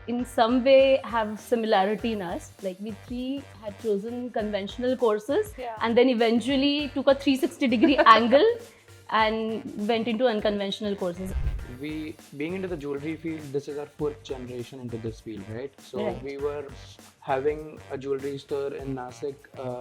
in some way have similarity in us. Like we three had chosen conventional courses and then eventually took a 360-degree angle and went into unconventional courses. We, being into the jewelry field, this is our fourth generation into this field, right? So Right. we were having a jewelry store in Nasik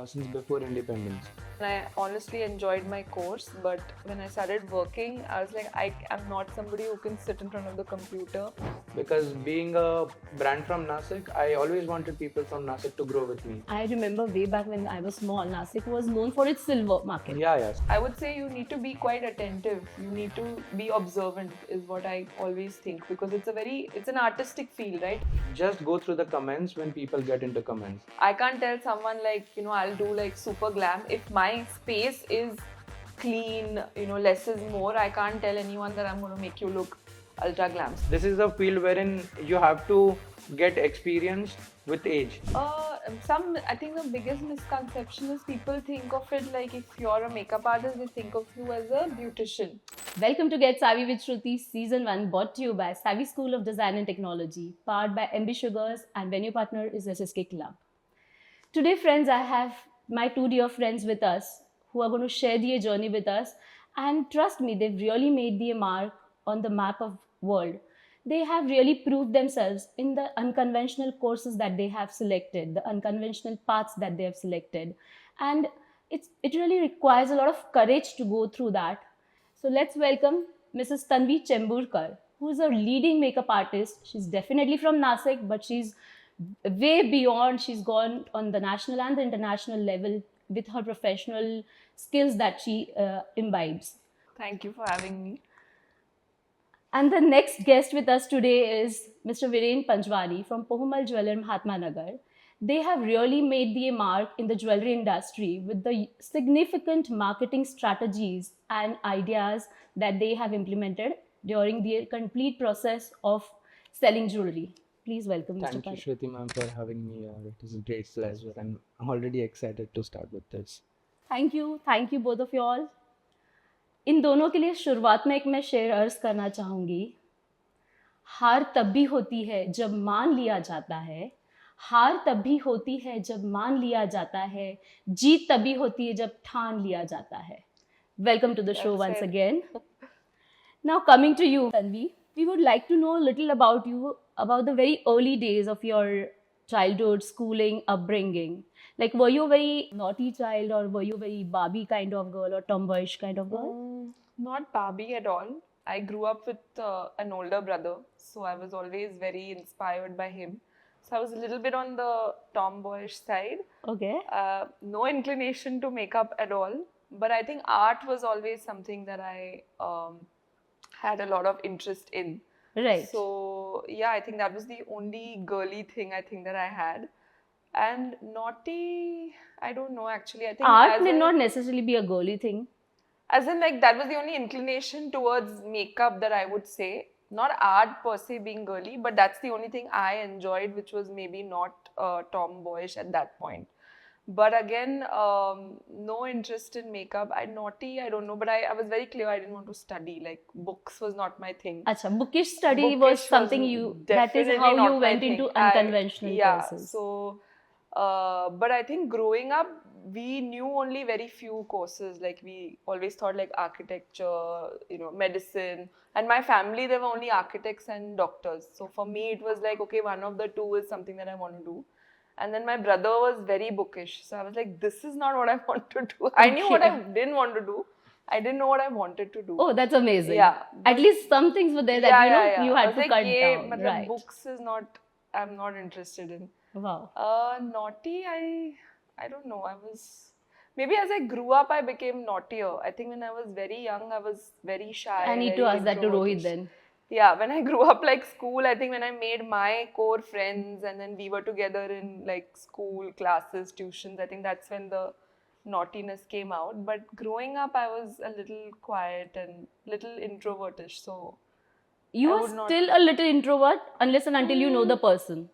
since before independence. I honestly enjoyed my course, but when I started working, I was like, I am not somebody who can sit in front of the computer. Because being a brand from Nasik, I always wanted people from Nasik to grow with me. I remember way back when I was small, Nasik was known for its silver market. Yeah, yes. I would say you need to be quite attentive. You need to be observant is what I always think, because it's an artistic field, right? Just go through the comments when people get into comments. I can't tell someone like, I'll do like super glam. If my space is clean, less is more, I can't tell anyone that I'm going to make you look ultra glam. This is a field wherein you have to get experienced with age. I think the biggest misconception is people think of it like if you're a makeup artist, they think of you as a beautician. Welcome to Get Savvy with Shruti, Season 1, brought to you by Savvy School of Design and Technology, powered by MB Sugars, and venue partner is SSK Club. Today, friends, I have my two dear friends with us who are going to share their journey with us. And trust me, they've really made their mark on the map of world. They have really proved themselves in the unconventional courses that they have selected, the unconventional paths that they have selected. And it really requires a lot of courage to go through that. So let's welcome Mrs. Tanvi Chemburkar, who is a leading makeup artist. She's definitely from Nasik, but she's way beyond. She's gone on the national and the international level with her professional skills that she imbibes. Thank you for having me. And the next guest with us today is Mr. Viren Panjwani from Pohumal Jewellers, Mahatma Nagar. They have really made their mark in the jewelry industry with the significant marketing strategies and ideas that they have implemented during their complete process of selling jewelry. Please welcome Mr. Thank you, Shruti ma'am, for having me here. It is a great pleasure, and I'm already excited to start with this. Thank you both of you all. इन दोनों के लिए शुरुआत में एक मैं शेर अर्ज करना चाहूँगी. हार तब भी होती है जब मान लिया जाता है, हार तब भी होती है जब मान लिया जाता है, जीत तभी होती है जब ठान लिया जाता है. Welcome to the show once again. Now coming to you, Tanvi, we would like to know a little about you, about the very early days of your childhood, schooling, upbringing. Like, were you a very naughty child, or were you a very Barbie kind of girl or tomboyish kind of girl? Not Barbie at all. I grew up with an older brother, so I was always very inspired by him. So I was a little bit on the tomboyish side. Okay. No inclination to makeup at all. But I think art was always something that I had a lot of interest in. Right. So yeah, I think that was the only girly thing I think that I had. And naughty, I don't know actually. I think art may not necessarily be a girly thing. As in, like, that was the only inclination towards makeup that I would say. Not art per se being girly, but that's the only thing I enjoyed, which was maybe not tomboyish at that point. But again, no interest in makeup. I don't know, but I was very clear I didn't want to study. Like, books was not my thing. Acha, bookish study was something that is how you went into unconventional courses. So, but I think growing up, we knew only very few courses. Like, we always thought like architecture, medicine. And my family, there were only architects and doctors. So for me, it was like, okay, one of the two is something that I want to do. And then my brother was very bookish. So I was like, this is not what I want to do. I knew what I didn't want to do. I didn't know what I wanted to do. Oh, that's amazing. Yeah. At least some things were there that, you had to cut down. Right. Books is not, I'm not interested in. Wow. Naughty, I don't know. Maybe as I grew up, I became naughtier. I think when I was very young, I was very shy. I need to ask that to Rohit then. Yeah, when I grew up, like school, I think when I made my core friends and then we were together in like school, classes, tuitions, I think that's when the naughtiness came out. But growing up, I was a little quiet and little introvertish. So you are still a little introvert unless and until you know the person.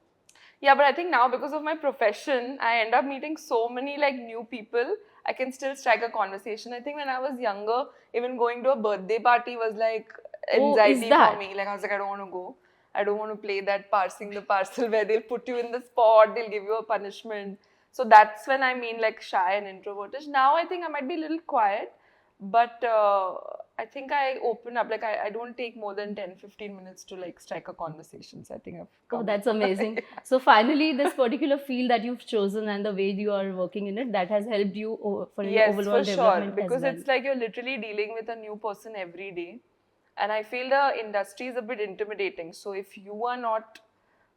Yeah, but I think now because of my profession, I end up meeting so many like new people. I can still strike a conversation. I think when I was younger, even going to a birthday party was like anxiety for me. Like I was like, I don't want to go. I don't want to play that parsing the parcel where they'll put you in the spot, they'll give you a punishment. So that's when I mean like shy and introverted. Now I think I might be a little quiet, but I think I open up. Like I don't take more than 10-15 minutes to like strike a conversation. So I think I've come. Oh, that's amazing. So finally, this particular field that you've chosen and the way you are working in it, that has helped you for your Yes, overall for sure. development Because as well. it's like you're literally dealing with a new person every day. And I feel the industry is a bit intimidating. So if you are not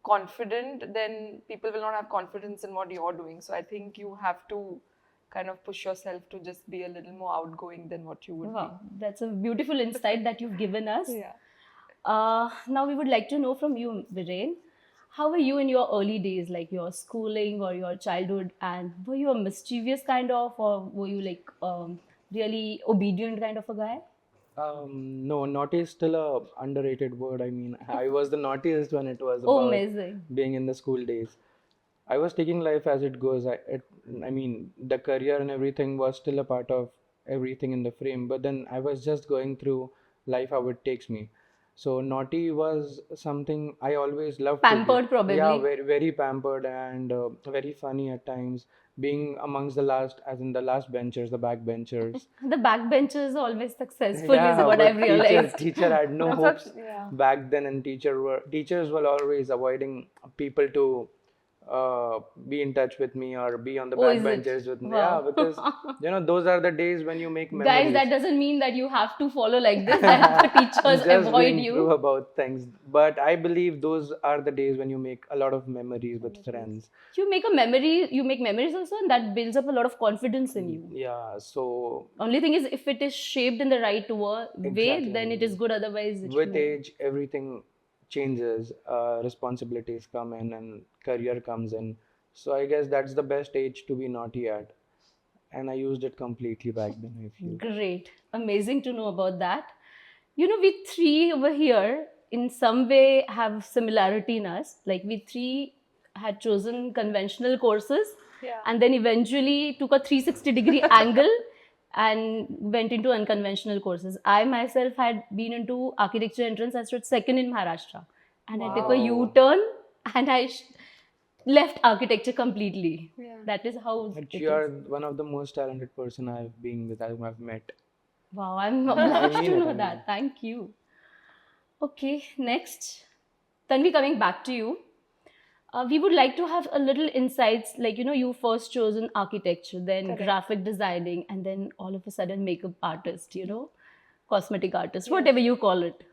confident, then people will not have confidence in what you're doing. So I think you have to kind of push yourself to just be a little more outgoing than what you would Wow, that's a beautiful insight that you've given us. be. Yeah. Now we would like to know from you, Viren, how were you in your early days, like your schooling or your childhood, and were you a mischievous kind of, or were you like really obedient kind of a guy? No, naughty is still a underrated word. I mean, I was the naughtiest when it was Oh, about amazing. being in the school days. I was taking life as it goes. I mean, the career and everything was still a part of everything in the frame. But then I was just going through life how it takes me. So naughty was something I always loved to Pampered, be. probably. Yeah, very pampered and very funny at times. Being amongst the last, as in the last benchers, the back benchers. The backbenchers always successful is Yeah, what but I've realized. teacher had no That's hopes what- yeah. back then, and teachers were always avoiding people to be in touch with me or be on the Oh, is it? backbenchers with me. Wow. Yeah, because those are the days when you make Guys, memories. that doesn't mean that you have to follow like this and the teachers Just avoid being you. true about things. But I believe those are the days when you make a lot of memories with friends. You make memories also, and that builds up a lot of confidence in you. Yeah, so Only thing is, if it is shaped in the right way, Exactly. then it is good. Otherwise, it with won't. age, everything changes. Responsibilities come in and career comes in. So I guess that's the best age to be naughty at. And I used it completely back then, I feel. Great, amazing to know about that. You know, we three over here in some way have similarity in us. Like we three had chosen conventional courses, Yeah. and then eventually took a 360-degree angle and went into unconventional courses. I myself had been into architecture entrance. I stood second in Maharashtra, and I took a Wow. U-turn and I left architecture completely. Yeah. That is how But it you are is. one of the most talented person I've been with, I've met. Wow, I'm obliged mean to it, know I mean that. Thank you. Okay, next. Tanvi, coming back to you. We would like to have a little insights, like, you know, you first chosen architecture, then Correct. graphic designing, and then all of a sudden makeup artist, you know, cosmetic artist, whatever you call it.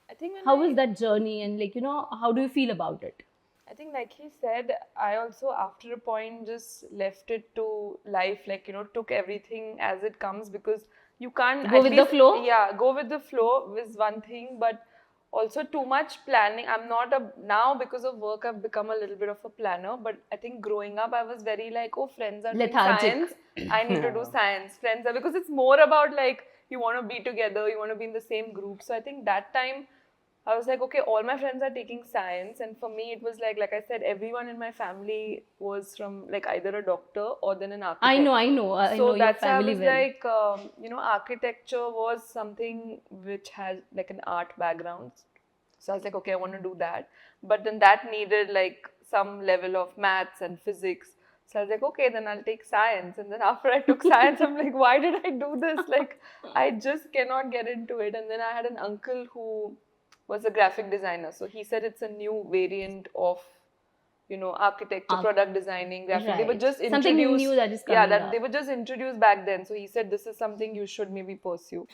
I think when How was that journey, and like, you know, how do you feel about it? I think like he said, I also after a point just left it to life, like, took everything as it comes, because you can't Go at with the flow? Yeah, go with the flow is one thing, but also too much planning. I'm not now because of work I've become a little bit of a planner, but I think growing up I was very like, oh, friends are doing Lethargic. science, I need to do science. Friends are, because it's more about like you want to be together, you want to be in the same group. So I think that time I was like, okay, all my friends are taking science, and for me it was like I said, everyone in my family was from like either a doctor or then an architect. I know. I know So your that's why I family was well. like, architecture was something which has like an art background. So I was like, okay, I want to do that. But then that needed like some level of maths and physics. So I was like, okay, then I'll take science. And then after I took science, I'm like, why did I do this? Like, I just cannot get into it. And then I had an uncle who was a graphic designer. So he said it's a new variant of, architecture, product designing, graphic. They were Right. just introduced. Something new that is Yeah, coming that up. they were just introduced back then. So he said this is something you should maybe pursue.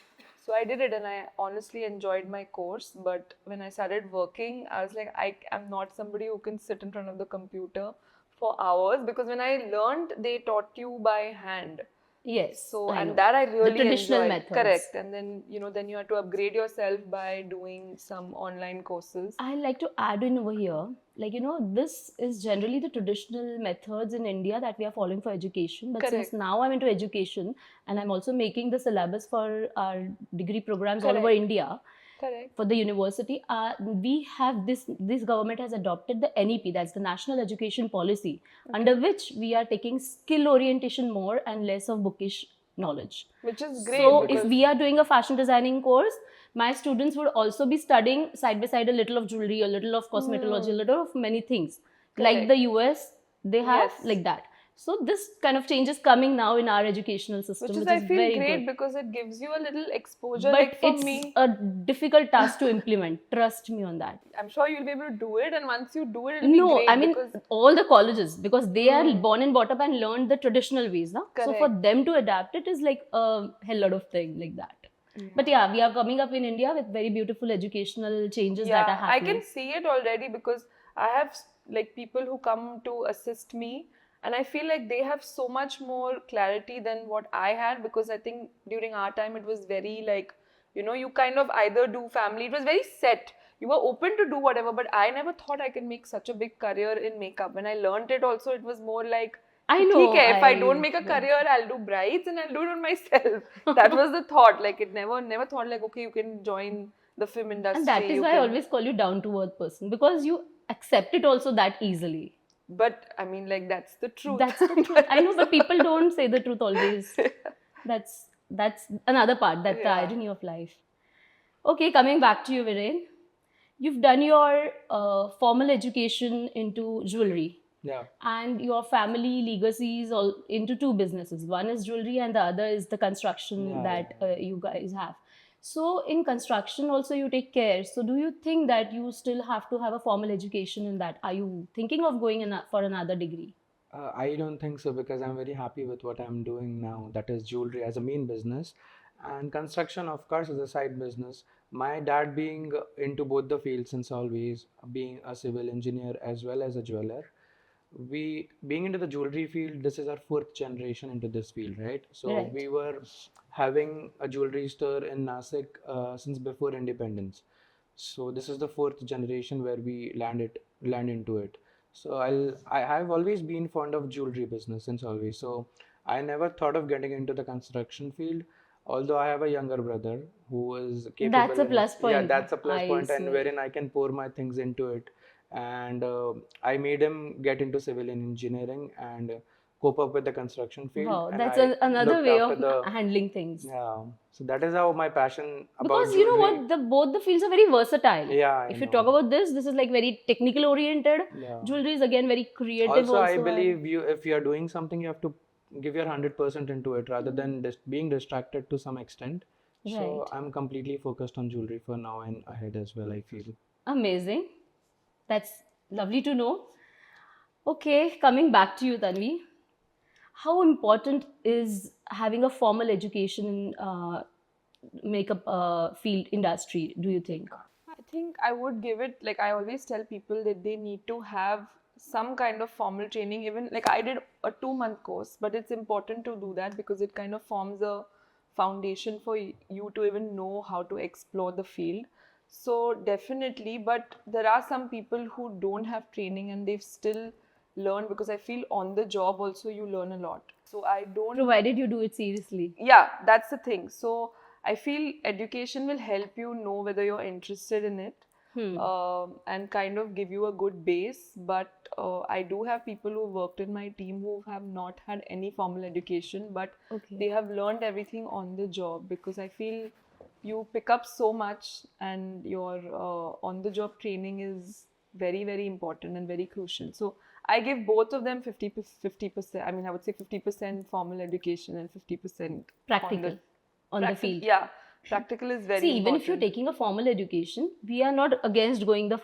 So I did it, and I honestly enjoyed my course. But when I started working, I was like, I'm not somebody who can sit in front of the computer for hours, because when I learned, they taught you by hand. Yes. So, I and know. that I really the traditional enjoyed. methods. Correct. And then, then you have to upgrade yourself by doing some online courses. I like to add in over here, like, this is generally the traditional methods in India that we are following for education. But since Correct. now I'm into education and I'm also making the syllabus for our degree programs all over Correct. India Correct. for the university, we have this government has adopted the NEP, that's the National Education Policy, under which we are taking skill orientation more and less of bookish knowledge. Which is great. So if because- we are doing a fashion designing course, my students would also be studying side by side a little of jewelry, a little of cosmetology, a little of many things. Like Correct. the US, they have Yes. like that. So this kind of change is coming now in our educational system, Which is, which I is feel, very great good. because it gives you a little exposure. But Like for it's me, a difficult task to implement. Trust me on that. I'm sure you'll be able to do it, and once you do it, it'll be No, great I mean because all the colleges, because they are born and brought up and learned the traditional ways, no? So for Correct. them to adapt it is like a hell lot of thing like that. But yeah, we are coming up in India with very beautiful educational changes that are yeah, I happening. can see it already because I have like people who come to assist me, and I feel like they have so much more clarity than what I had, because I think during our time it was very like, you kind of either do family, it was very set. You were open to do whatever, but I never thought I can make such a big career in makeup. When I learned it also, it was more like, I "कि know, ठीक है, if I I don't make a career, I'll do brides and I'll do it on myself." That was the thought. Like it never thought like, okay, you can join the film industry. and that is you why I can... always call you down to earth person, because you accept it also that easily. But I mean, like, that's the truth. That's the truth. I know, but people don't say the truth always. That's another part. That's the Yeah. irony of life. Okay, coming back to you, Viren. You've done your formal education into jewelry, Yeah. and your family legacy is all into two businesses. One is jewelry, and the other is the construction Yeah, that you guys have. So in construction also you take care. So do you think that you still have to have a formal education in that? Are you thinking of going for another degree? I don't think so because I'm very happy with what I'm doing now. That is jewelry as a main business, and construction, of course, is a side business. My dad being into both the fields since always, being a civil engineer as well as a jeweler. We being into the jewelry field, this is our fourth generation into this field, right? So Right. we were having a jewelry store in Nasik since before independence. So this is the fourth generation where we land into it. So I have always been fond of jewelry business since always. So I never thought of getting into the construction field. Although I have a younger brother who is capable. That's a plus Yeah, point, that's a plus I point, and swear. wherein I can pour my things into it. And I made him get into civil engineering and cope up with the construction field. Wow, And that's I another looked way after of the handling things. yeah. So that is how my passion about Because you know jewelry. what, both the fields are very versatile. Yeah, I If you know. talk about this is like very technical oriented. Yeah. Jewelry is again very creative Also, I and- believe if you are doing something, you have to give your 100% into it rather than being distracted to some extent. So Right. I'm completely focused on jewelry for now and ahead as well, I feel. Amazing. That's lovely to know. Okay, coming back to you, Tanvi. How important is having a formal education in makeup field industry, do you think? I think I would give it, like, I always tell people that they need to have some kind of formal training. Even like I did a 2-month course, but it's important to do that because it kind of forms a foundation for you to even know how to explore the field. So definitely, but there are some people who don't have training and they've still learned, because I feel on the job also you learn a lot. So I don't... Provided you do it seriously. Yeah, that's the thing. So I feel education will help you know whether you're interested in it, and kind of give you a good base. But I do have people who worked in my team who have not had any formal education, but Okay. they have learned everything on the job, because I feel you pick up so much, and your on the job training is very, very important and very crucial. So I give both of them 50%. I mean, I would say 50% formal education and 50% Practical on the field. Yeah, practical is very See, important. even if you're taking a formal education, we are not against going the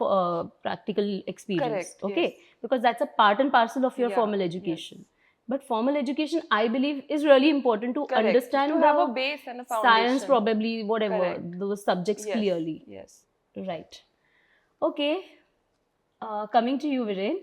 practical experience. Correct, Okay, yes. because that's a part and parcel of your Yeah, formal education. But formal education, I believe, is really important to Correct. understand To the have a base and a science, foundation. probably whatever Correct. those subjects Yes, clearly. Yes. Right. Okay. Coming to you, Viren.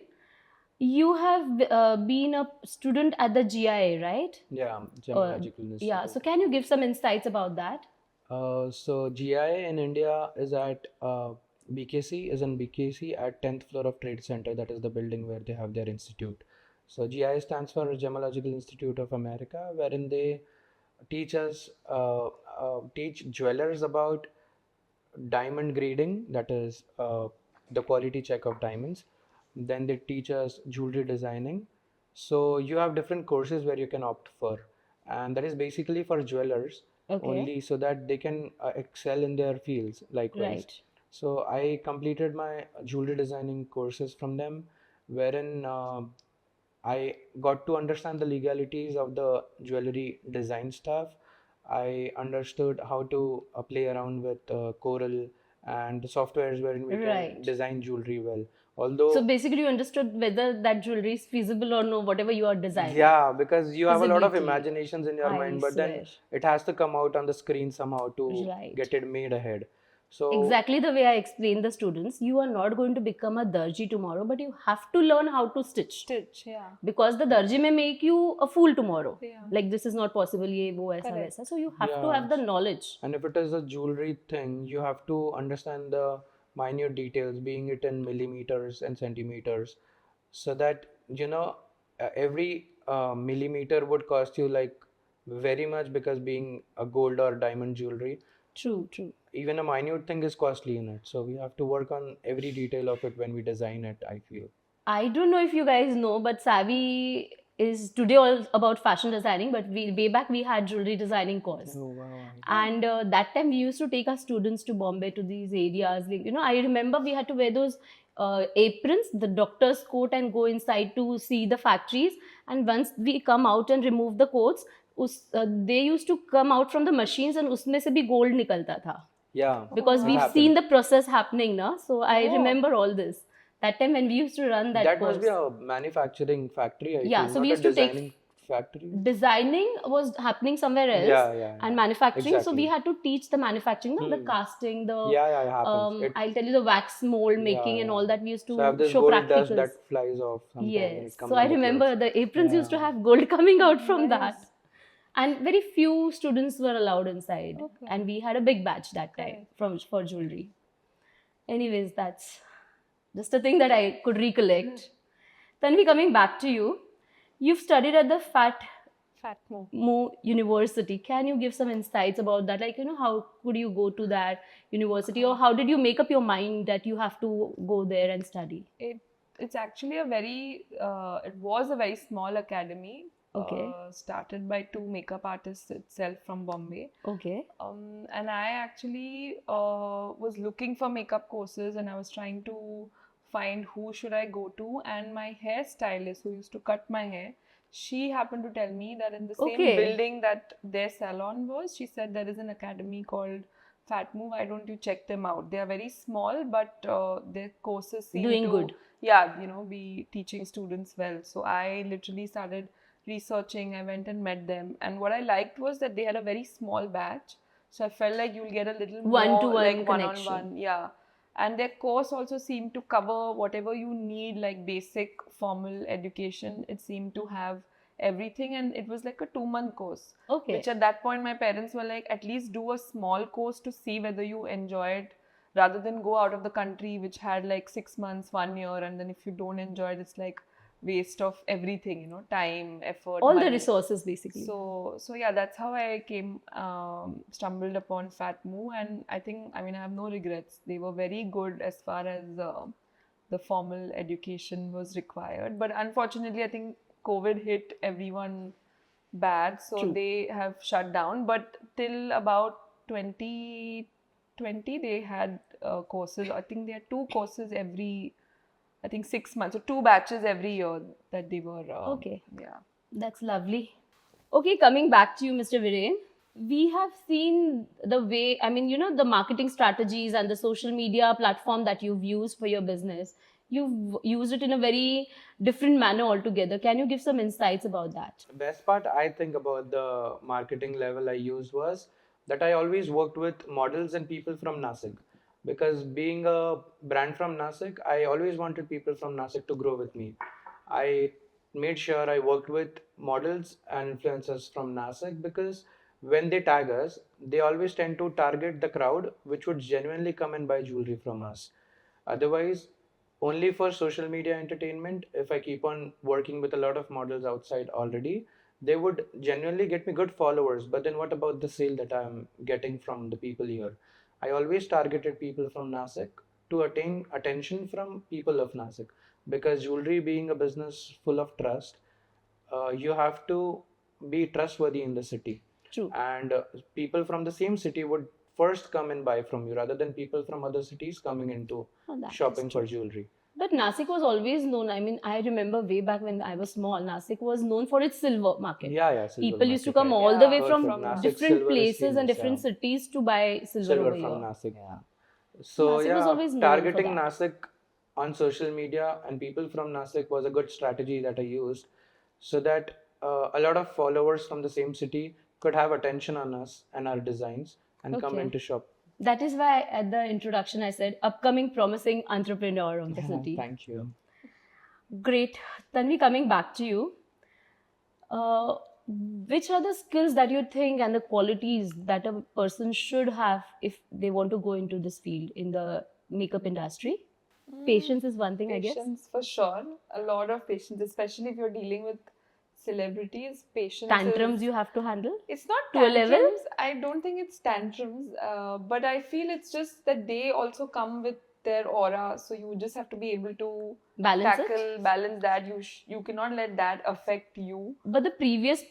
You have been a student at the GIA, right? Yeah, Gemological Institute. Yeah. So can you give some insights about that? So GIA in India is at BKC, is in BKC at 10th floor of Trade Center. That is the building where they have their institute. So GIA stands for Gemological Institute of America, wherein they teach us teach jewelers about diamond grading, that is the quality check of diamonds. Then they teach us jewelry designing. So you have different courses where you can opt for, and that is basically for jewelers. Okay. only so that they can excel in their fields likewise. Right. So I completed my jewelry designing courses from them, wherein I got to understand the legalities of the jewelry design stuff. I understood how to play around with Coral and the softwares wherein we can Right. design jewelry well. So Although, basically, you understood whether that jewelry is feasible or no, whatever you are designing. yeah, because you have a lot of Feasibility. imaginations in your I mind, but then swear. it has to come out on the screen somehow to Right. get it made ahead. So, Exactly the way I explain the students, you are not going to become a darji tomorrow, but you have to learn how to stitch. Stitch, yeah. Because the darji may make you a fool tomorrow. Yeah. Like this is not possible, ye wo aisa Correct. waisa. So you have to yeah. have the knowledge. And if it is a jewelry thing, you have to understand the minute details, being it in millimeters and centimeters, so that every millimeter would cost you like very much, because being a gold or diamond jewelry, True, true. even a minute thing is costly in it. So we have to work on every detail of it when we design it, I feel. I don't know if you guys know, but Savvy is today all about fashion designing. But way back we had jewelry designing course, Oh wow. and that time we used to take our students to Bombay to these areas. Like, I remember we had to wear those aprons, the doctor's coat, and go inside to see the factories. And once we come out and remove the coats, they used to come out from the machines, and उसमें से भी gold निकलता था. Yeah, Because it we've happened. seen the process happening now. So I Oh. remember all this. That time when we used to run that That course. must be a manufacturing factory, I Yeah, feel, so we not a used to take- designing factory. Designing was happening somewhere else, Yeah. and manufacturing. So we Exactly. had to teach the manufacturing, no? The Hmm. casting, the Yeah, it happens. I'll tell you the wax mold making Yeah, and yeah. all that. We used to So I have this show gold practicals. dust that flies off sometimes when Yes. it comes So I on the remember clothes. the aprons used to Yeah. have gold coming out from Nice. that. And very few students were allowed inside. Okay. And we had a big batch that time Correct. for jewelry. Anyways, that's just a thing that I could recollect. Tanvi, coming back to you, you've studied at the Fatmo. University. Can you give some insights about that? Like, how could you go to that university, or how did you make up your mind that you have to go there and study? It's actually it was a very small academy. Okay. Started by two makeup artists itself from Bombay. Okay. And I actually was looking for makeup courses, and I was trying to find who should I go to. And my hairstylist, who used to cut my hair, she happened to tell me that in the same Okay. building that their salon was, she said there is an academy called Fatmo. Why don't you check them out? They are very small, but their courses seem Doing to, good. yeah, be teaching students well. So I literally started researching. I went and met them, and what I liked was that they had a very small batch, so I felt like you'll get a little more One-to-one like connection. one-on-one, yeah. And their course also seemed to cover whatever you need, like basic formal education. It seemed to have everything, and it was like a 2-month course. Okay. Which at that point my parents were like, at least do a small course to see whether you enjoy it, rather than go out of the country, which had like 6 months, 1 year, and then if you don't enjoy it, it's like waste of everything, time, effort, All the money. resources, basically. So yeah, that's how I stumbled upon Fatmo, and I have no regrets. They were very good as far as the formal education was required. But unfortunately, I think COVID hit everyone bad, so True. they have shut down. But till about 2020, they had courses. I think they had 2 courses every, 6 months, so 2 batches every year that they were. Okay. Yeah. That's lovely. Okay, coming back to you, Mr. Viren. We have seen the way, the marketing strategies and the social media platform that you've used for your business. You've used it in a very different manner altogether. Can you give some insights about that? Best part I think about the marketing level I used was that I always worked with models and people from Nasik, because being a brand from Nasik, I always wanted people from Nasik to grow with me. I made sure I worked with models and influencers from Nasik, because when they tag us, they always tend to target the crowd which would genuinely come and buy jewelry from us. Otherwise, only for social media entertainment, if I keep on working with a lot of models outside already, they would genuinely get me good followers. But then what about the sale that I'm getting from the people here? I always targeted people from Nasik to attain attention from people of Nasik, because jewelry being a business full of trust, you have to be trustworthy in the city. True. And people from the same city would first come and buy from you rather than people from other cities coming into Oh, that is shopping for true. jewelry. But Nasik was always known. I mean, I remember way back when I was small, Nasik was known for its silver market. Yeah, silver People used to market, come right. all the way Yeah, from Perfect. Nasik different silver is places and famous, different yeah. cities to buy silver Silver over from here. Nasik. Yeah. So Nasik was yeah, always known for targeting that. Nasik on social media and people from Nasik was a good strategy that I used, so that a lot of followers from the same city could have attention on us and our designs and come Okay. into shop. That is why at the introduction I said upcoming promising entrepreneur of the city. Thank you. Great. Tanvi, coming back to you, uh, which are the skills that you think and the qualities that a person should have if they want to go into this field in the makeup industry? Patience is one thing, I guess. Patience for sure. A lot of patience, especially if you're dealing with celebrities. Patience Tantrums is, you have to handle. it's not to a level? tantrums. I don't think it's tantrums, but I feel it's just that they also come with their aura. So you just have to be able to Balance it. tackle, balance that. You cannot let that affect you. But the previous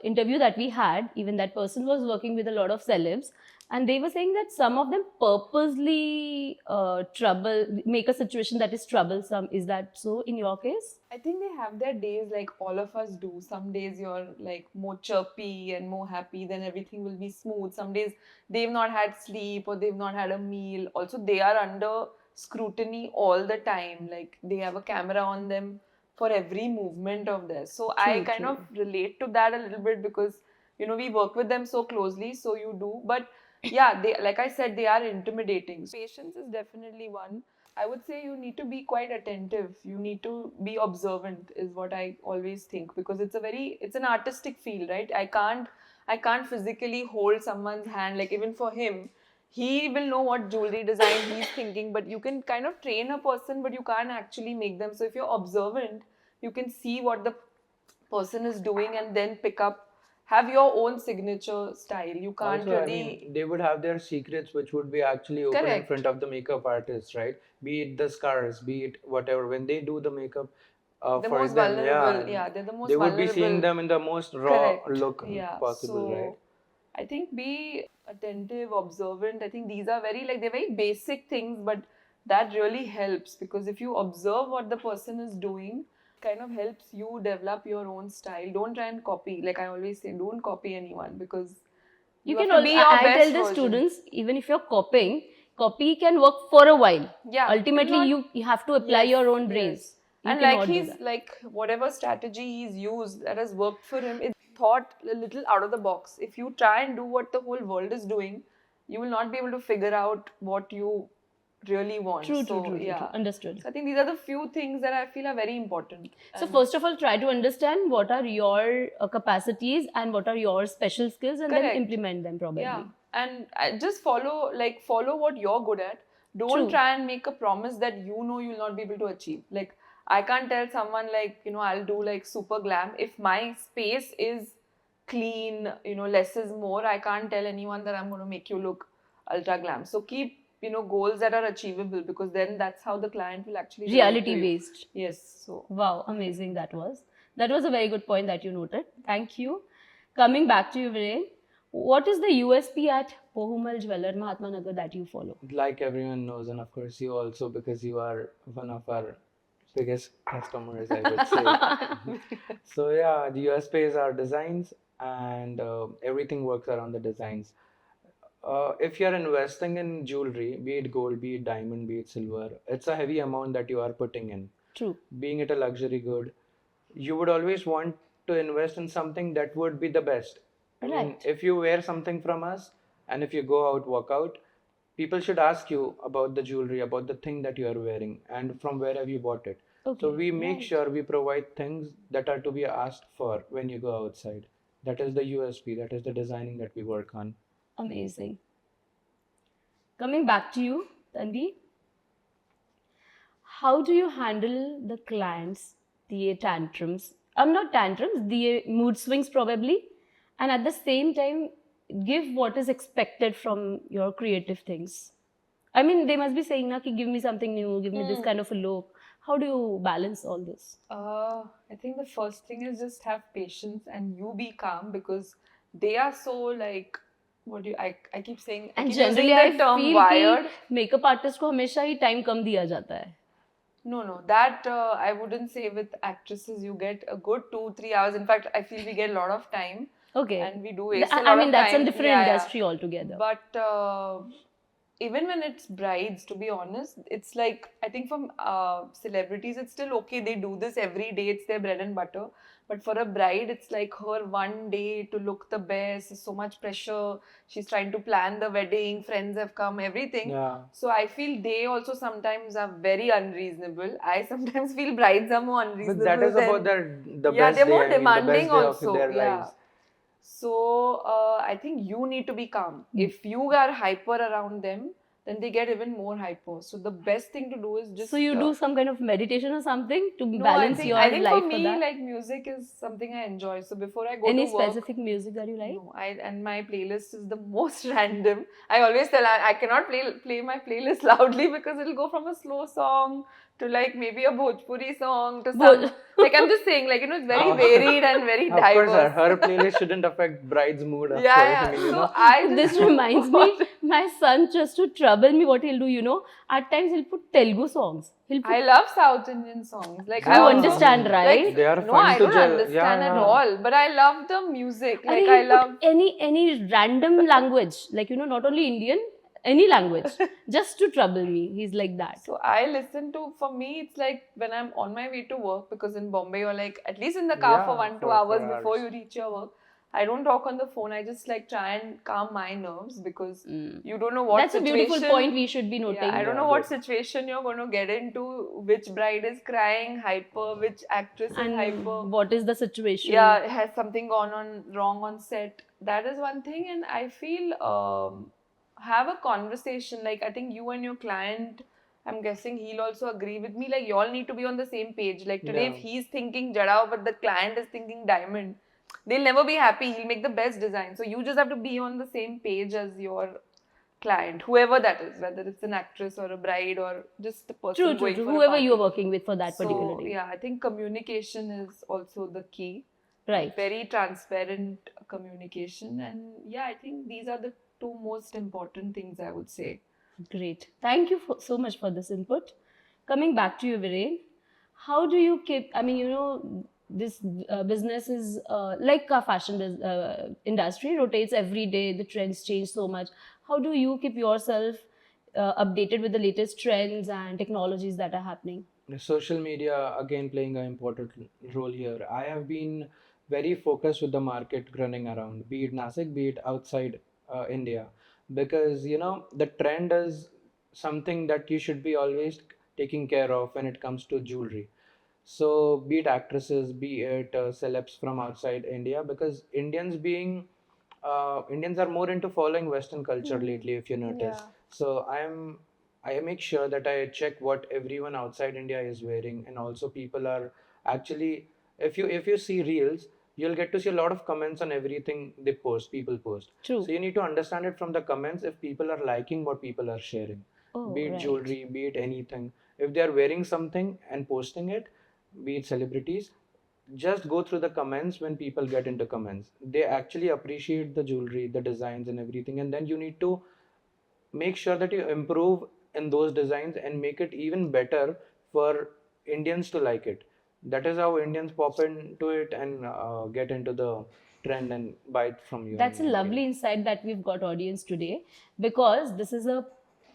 interview that we had, even that person was working with a lot of celebs, and they were saying that some of them purposely make a situation that is troublesome. Is that so in your case? I think they have their days like all of us do. Some days you're like more chirpy and more happy, then everything will be smooth. Some days they've not had sleep or they've not had a meal. Also, they are under scrutiny all the time. Like they have a camera on them for every movement of theirs. So I True, kind true. of relate to that a little bit because we work with them so closely, so you do. But yeah, they, like I said, they are intimidating. Patience is definitely one. I would say you need to be quite attentive. You need to be observant is what I always think, because it's an artistic field, right? I can't physically hold someone's hand. Like even for him, he will know what jewelry design he's thinking, but you can kind of train a person, but you can't actually make them. So if you're observant, you can see what the person is doing and then have your own signature style. You can't Also, I really. mean, they would have their secrets which would be actually open in Correct. front of the makeup artist, right? Be it the scars, be it whatever. When they do the makeup The for most them, vulnerable, yeah, they're the most they would be seeing vulnerable. them in the most raw Correct. look Yeah. possible, right? So I think be attentive, observant. I think these are they're very basic things, but that really helps, because if you observe what the person is doing, kind of helps you develop your own style. Don't try and copy. Like I always say, don't copy anyone, because you have to be your I best tell the version. students, even if you're copying, copy can work for a while. Yeah, Ultimately, not- you have to apply Yes, your own brains. yes. You And cannot like do he's that. like whatever strategy he's used that has worked for him, it's thought a little out of the box. If you try and do what the whole world is doing, you will not be able to figure out what you really want. True, So, true, true, true, yeah. true. Understood. So I think these are the few things that I feel are very important. So first of all, try to understand what are your capacities and what are your special skills, and then Correct. implement them probably. Yeah, and just follow what you're good at. Don't True. try and make a promise that you'll not be able to achieve. Like I can't tell someone I'll do like super glam if my space is clean, less is more. I can't tell anyone that I'm going to make you look ultra glam. So keep goals that are achievable, because then that's how the client will actually relate to Reality you. based. Yes. So Wow, amazing that was. That was a very good point that you noted. Thank you. Coming back to you, Viren, what is the USP at Pohumal Jeweller, Mahatma Nagar, that you follow? Like everyone knows, and of course you also, because you are one of our biggest customers, I would say. So yeah, the USP is our designs, and everything works around the designs. If you're investing in jewelry, be it gold, be it diamond, be it silver, it's a heavy amount that you are putting in. True. Being it a luxury good, you would always want to invest in something that would be the best. I mean, Right. if you wear something from us and if you go out, walk out, people should ask you about the jewelry, about the thing that you are wearing, and from where have you bought it. Okay. So we make right. sure we provide things that are to be asked for when you go outside. That is the USP, that is the designing that we work on. Amazing. Coming back to you, Tanvi, how do you handle the clients, the tantrums? Not tantrums, the mood swings probably, and at the same time, give what is expected from your creative things. I mean, they must be saying, na, ki, give me something new, give me this kind of a look. How do you balance all this? I think the first thing is just have patience and you be calm, because they are so like, what do you, I keep saying, I And keep using generally, I the term feel wired. कि makeup artist को हमेशा ही time कम दिया जाता है. No, that I wouldn't say. With actresses, you get a good 2-3 hours. In fact, I feel we get a lot of time. Okay. And we do waste a I lot mean, of that's time. a different industry altogether. But even when it's brides, to be honest, it's like, I think from celebrities, it's still okay. They do this every day. It's their bread and butter. But for a bride, it's like her one day to look the best. There's so much pressure. She's trying to plan the wedding. Friends have come, everything. Yeah. So I feel they also sometimes are very unreasonable. I sometimes feel brides are more unreasonable. But that is about the best they're day. more I mean, the demanding best day also. of their lives. So I think you need to be calm. If you are hyper around them, then they get even more hyper. So the best thing to do is just. So you do some kind of meditation or something to No, balance your I think life for me, that? like music is something I enjoy. So before I go Any to work, specific music that you like? no, and my playlist is the most random. I always tell I cannot play my playlist loudly because it'll go from a slow song to like maybe a Bhojpuri song to some. Like I'm just saying, like, it's very varied and very Of diverse. course, her playlist shouldn't affect bride's mood. Of course. Yeah. I mean, So I just This reminds me, my son, just to trouble me, what he'll do, at times he'll put Telugu songs. I love South Indian songs. Like You I also, understand, right? They are no, fun I to don't understand yeah, at yeah. all. But I love the music. And Like he'll I love put any random language, like, not only Indian, any language, just to trouble me. He's like that. So I listen to, for me, it's like when I'm on my way to work, because in Bombay you're like at least in the car for 1-2 hours before you reach your work. I don't talk on the phone. I just like try and calm my nerves because you don't know what That's situation. a beautiful point we should be noting. Yeah, I don't know what situation you're going to get into, which bride is crying, hyper, which actress is hyper. What is the situation? Yeah, has something gone on wrong on set. That is one thing. And I feel have a conversation. Like I think you and your client, I'm guessing he'll also agree with me. Like you all need to be on the same page. Like today, if he's thinking Jadao, but the client is thinking diamond, they'll never be happy. He'll make the best design. So you just have to be on the same page as your client, whoever that is, whether it's an actress or a bride or just the person going for a whoever party. you're working with for that particular day. Yeah, I think communication is also the key. Right. Very transparent communication. And yeah, I think these are the two most important things I would say. Great. Thank you so much for this input. Coming back to you, Viren, how do you keep, this business is like a fashion industry, rotates every day, the trends change so much. How do you keep yourself updated with the latest trends and technologies that are happening? Social media, again, playing an important role here. I have been very focused with the market running around, be it Nasik, be it outside India, because the trend is something that you should be always taking care of when it comes to jewelry. So be it actresses, be it celebs from outside India, because Indians are more into following Western culture lately, if you notice. So I make sure that I check what everyone outside India is wearing, and also people are actually, if you see reels, you'll get to see a lot of comments on everything people post. True. So you need to understand it from the comments if people are liking what people are sharing. Be it jewelry, be it anything. If they are wearing something and posting it, be it celebrities, just go through the comments. When people get into comments, they actually appreciate the jewelry, the designs and everything, and then you need to make sure that you improve in those designs and make it even better for Indians to like it. That is how Indians pop into it and get into the trend and buy it from you. That's a lovely insight that we've got, audience, today, because this is a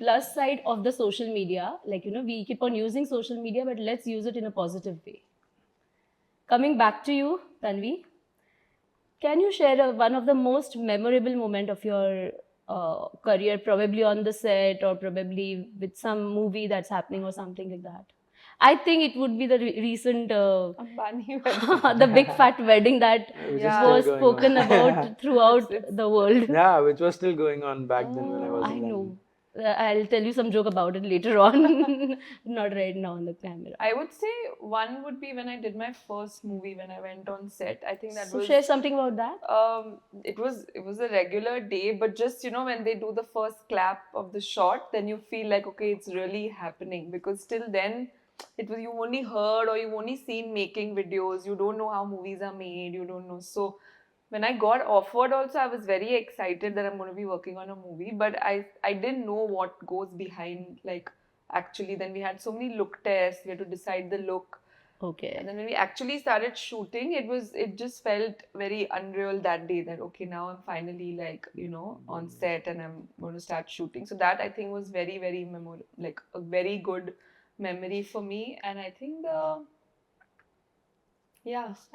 plus side of the social media. Like, we keep on using social media, but let's use it in a positive way. Coming back to you, Tanvi, can you share one of the most memorable moment of your career, probably on the set or probably with some movie that's happening or something like that? I think it would be the recent the big fat wedding that was spoken about throughout the world. Yeah, which was still going on back then when I was in London. know. I'll tell you some joke about it later on. Not right now on the camera. I would say one would be when I did my first movie, when I went on set. I think that was... share something about that. It was a regular day, but just, when they do the first clap of the shot, then you feel like, okay, it's really happening. Because till then, you only heard or you've only seen making videos. You don't know how movies are made. You don't know. So when I got offered also, I was very excited that I'm going to be working on a movie, but I didn't know what goes behind, like, actually. Then we had so many look tests, we had to decide the look. Okay. And then when we actually started shooting, it just felt very unreal that day that, okay, now I'm finally, like, you know, on set and I'm going to start shooting. So that I think was very, very memorable, like a very good memory for me. And I think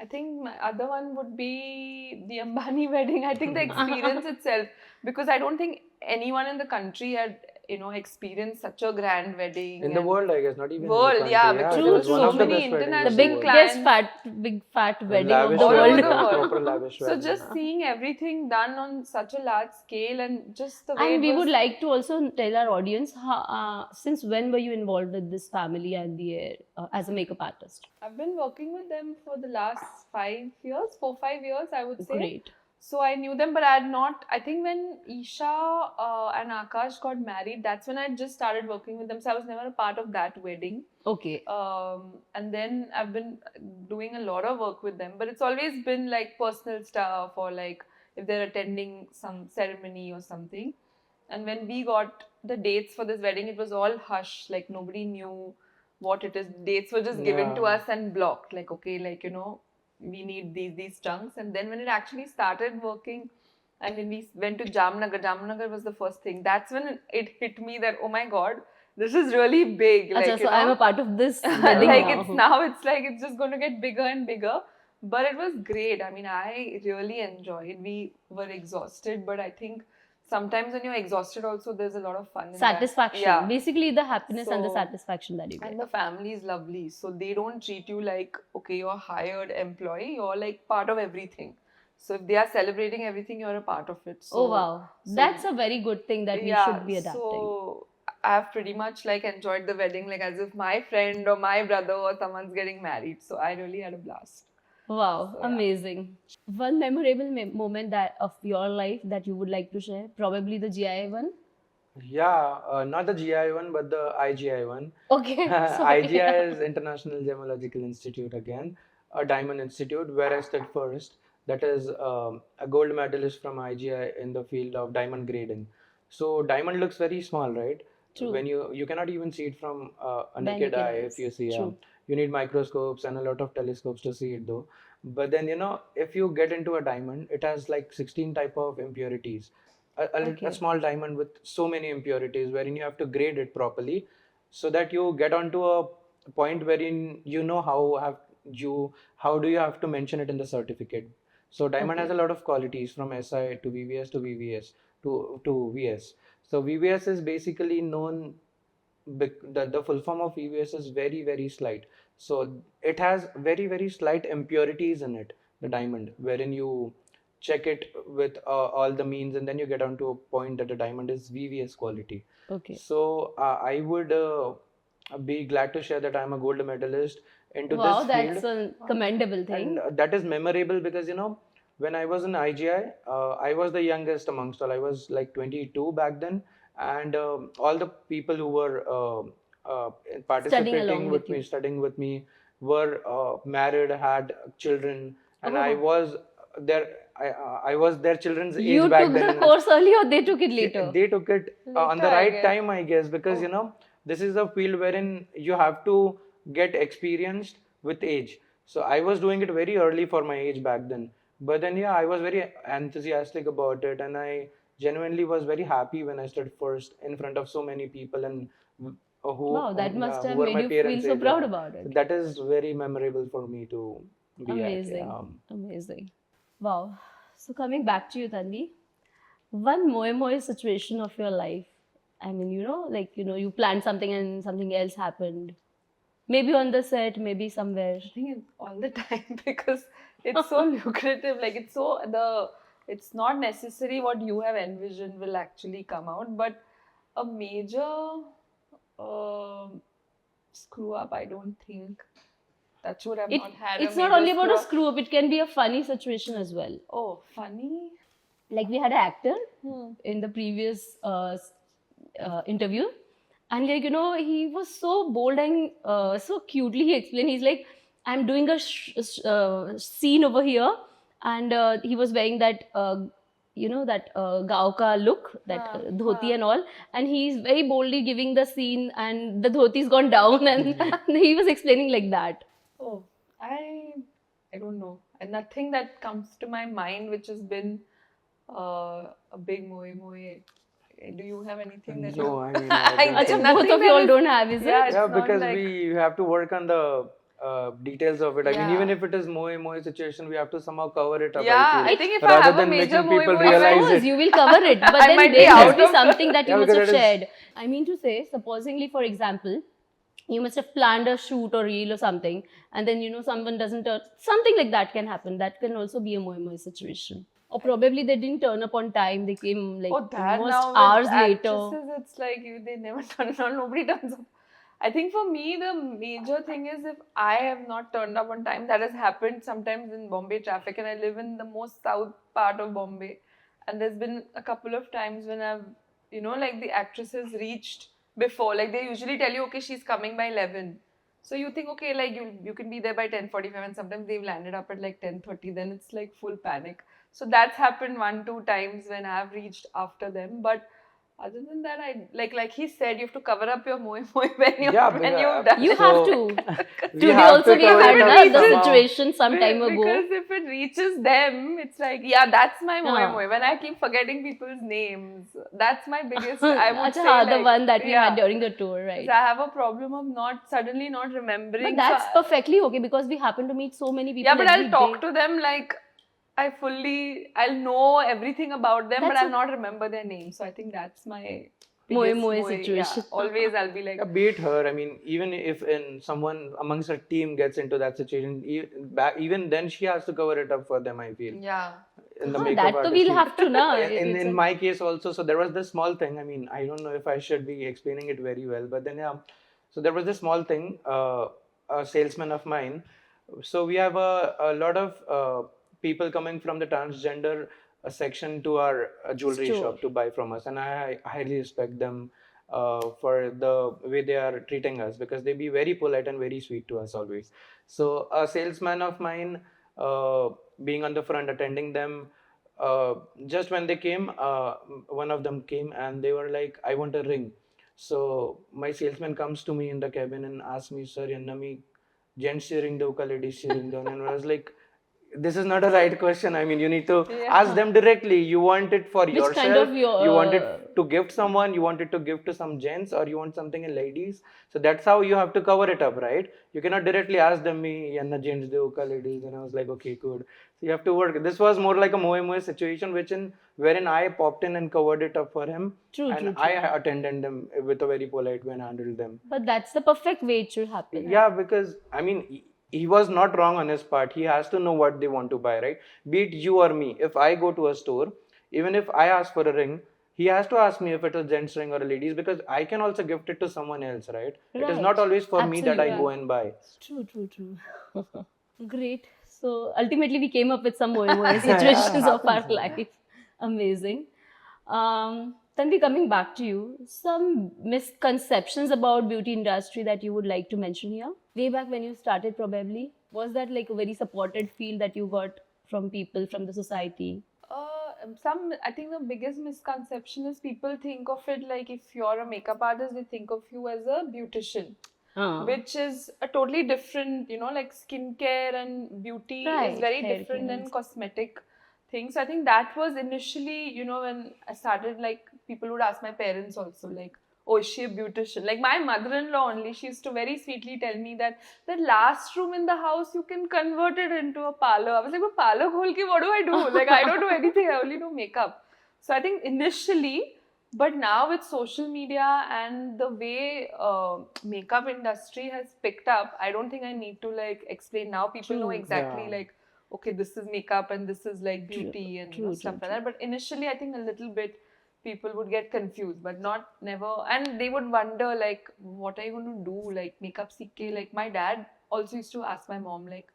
I think my other one would be the Ambani wedding. I think the experience itself, because I don't think anyone in the country had, you know, experienced such a grand wedding. In the world, I guess, not even World, in the country. yeah, because it there was were one so of the many best weddings international of The the world. biggest big fat wedding of Lavish the all over world. the world. proper lavish So wedding. just seeing everything done on such a large scale, and just the way And it we was, would like to also tell our audience, since when were you involved with this family and the as a makeup artist? I've been working with them for the last 5 years, 4-5 years, I would say. Great. So I knew them, but I had not. I think when Isha and Akash got married, that's when I just started working with them. So I was never a part of that wedding. Okay. And then I've been doing a lot of work with them, but it's always been like personal stuff, or like if they're attending some ceremony or something. And when we got the dates for this wedding, it was all hush, like nobody knew what it is. Dates were just given to Yeah. us and blocked, like, okay, like, you know, we need these chunks. And then when it actually started working, and when we went to Jamnagar was the first thing. That's when it hit me that, oh my God, this is really big. Like, Achha, you so I'm know, a part of this wedding like now. it's like it's just going to get bigger and bigger. But it was great. I mean, I really enjoyed. We were exhausted, but I think sometimes when you're exhausted also, there's a lot of fun in that. Satisfaction. Yeah. Basically, the happiness and the So- satisfaction that you get. And the family is lovely. So they don't treat you like, okay, you're a hired employee, you're like part of everything. So if they are celebrating everything, you're a part of it. So, Oh wow, so- that's a very good thing that we should be adapting. So I've pretty much like enjoyed the wedding, like as if my friend or my brother or someone's getting married. So I really had a blast. Wow, So, yeah. amazing. One memorable moment that of your life that you would like to share, probably the GI one. Yeah, not the GI one, but the IGI one. Okay, sorry. IGI is International Gemological Institute again, a diamond institute where I stood first. That is a gold medalist from IGI in the field of diamond grading. So diamond looks very small, right? True. When you cannot even see it from a By naked naked eye eyes. if you see. True. You need microscopes and a lot of telescopes to see it though. But then if you get into a diamond, it has like 16 type of impurities. Okay. A small diamond with so many impurities, wherein you have to grade it properly, so that you get onto a point wherein you know how do you have to mention it in the certificate. So diamond has a lot of qualities from SI to VVS to VVS to VS. So VVS is basically known. The full form of VVS is very, very slight. So it has very, very slight impurities in it, the diamond, wherein you check it with all the means, and then you get on to a point that the diamond is VVS quality. Okay. So I would be glad to share that I'm a gold medalist into Wow, this that's field. a commendable thing. And that is memorable because when I was in IGI, I was the youngest amongst all. I was like 22 back then, and all the people who were participating with me, studying with me, were married, had children, and I was their I was their children's age You back took then. the course early or they took it later? They took it on the Later, I right guess. time, I guess, because this is a field wherein you have to get experienced with age. So I was doing it very early for my age back then. But then I was very enthusiastic about it, and I genuinely was very happy when I stood first in front of so many people and who Wow, that must who have were made my you feel parents' so age, proud yeah. about it. That is very memorable for me to be Amazing. at. Amazing. Wow. So coming back to you, Tanvi, one moe situation of your life. I mean, you planned something and something else happened. Maybe on the set, maybe somewhere. I think it's all the time because it's so lucrative. Like it's not necessary what you have envisioned will actually come out, but a major screw up, I don't think. That's what I've not had. It's not only about a screw up, it can be a funny situation as well. Oh, funny. Like we had an actor in the previous interview, and he was so bold and so cutely he explained. He's like, I'm doing a scene over here, and he was wearing that that gaon ka look, that dhoti and all, and he's very boldly giving the scene, and the dhoti's gone down, and he was explaining like that. Oh, I don't know. And nothing that comes to my mind which has been a big moe. Do you have anything that No, you... I mean, I don't Acha, think- both of you all don't have, is Yeah, it? it's Yeah, not because like- we have to work on the details of it. I mean, Yeah. even if it is moe situation, we have to somehow cover it up. Yeah, I I feel. think if I Rather have a than major making people moe, Of realize course, it. you will cover it, but I then might be there out must be of the- something that you Yeah, must because have it is- shared. I mean to say, supposingly, for example, you must have planned a shoot or reel or something, and then someone doesn't turn. Something like that can happen. That can also be a moe situation. Or probably they didn't turn up on time. They came like Oh, that almost now with hours later. actresses, it's like they never turn up. Nobody turns up. I think for me, the major thing is if I have not turned up on time, that has happened sometimes in Bombay traffic, and I live in the most south part of Bombay. And there's been a couple of times when I've, like the actresses reached before. Like they usually tell you, okay, she's coming by 11. So you think, okay, like you can be there by 10:45, and sometimes they've landed up at like 10:30. Then it's like full panic. So that's happened 1-2 times when I've reached after them. But other than that, I like he said, you have to cover up your moe when you've done. You So, have to. we Today have also to we cover had it up the somehow. situation some time ago. Because if it reaches them, it's like, yeah, that's my moe. Yeah. When I keep forgetting people's names, that's my biggest, I would Acha, say, the like, one that we yeah. had during the tour, right? I have a problem of suddenly not remembering. But that's So- perfectly okay because we happen to meet so many people. yeah, but I'll every talk day. to them like I'll know everything about them, but That's I'll not remember their names. So I think that's my Moe biggest moe situation. Yeah, always I'll be like, Yeah, beat her. I mean, even if someone amongst her team gets into that situation, even then she has to cover it up for them. I feel. yeah. In the Haan, makeup that to artist we'll team. have to know. In my case also, so there was this small thing. I mean, I don't know if I should be explaining it very well, but then yeah. So there was this small thing. A salesman of mine. So we have a lot of people coming from the transgender section to our jewelry Store. shop to buy from us, and I highly respect them for the way they are treating us because they be very polite and very sweet to us always. So a salesman of mine, being on the front attending them, just when they came, one of them came and they were like, "I want a ring." So my salesman comes to me in the cabin and asks me, "Sir, yanna me gents ring do ka ladies ring do?" And I was like, this is not a right question. I mean, you need to ask them directly. You want it for Which yourself? kind of you want it to gift someone? You want it to give to some gents, or you want something in ladies? So that's how you have to cover it up, right? You cannot directly ask them me yanna gents do ka ladies. And I was like, okay, good. So you have to work. This was more like a moe situation, wherein I popped in and covered it up for him, and I attended them with a very polite way and handled them. But that's the perfect way it should happen. Yeah, because I mean, he was not wrong on his part. He has to know what they want to buy, right? Be it you or me. If I go to a store, even if I ask for a ring, he has to ask me if it's a gent's ring or a lady's, because I can also gift it to someone else, right? It is not Right. always for me that I Absolutely. go and buy. True. Great. So ultimately, we came up with some moe situations of our life. Amazing. Tanvi, coming back to you, some misconceptions about beauty industry that you would like to mention here. Way back when you started, probably was that like a very supported feel that you got from people, from the society? I think the biggest misconception is people think of it like if you're a makeup artist, they think of you as a beautician. Which is a totally different, like skincare and beauty is very hair different care than and cosmetic things. So I think that was initially, when I started, like people would ask my parents also, like, oh, is she a beautician? Like my mother-in-law only, she used to very sweetly tell me that the last room in the house, you can convert it into a parlor. I was like, well, parlor khol ke, what do I do? Like I don't do anything, I only do makeup. So I think initially, but now with social media and the way makeup industry has picked up, I don't think I need to like explain. Now people know exactly like, okay, this is makeup and this is like beauty and stuff like that. But initially, I think a little bit people would get confused, but not never. And they would wonder like, what are you going to do? Like makeup seekhe. Like my dad also used to ask my mom like,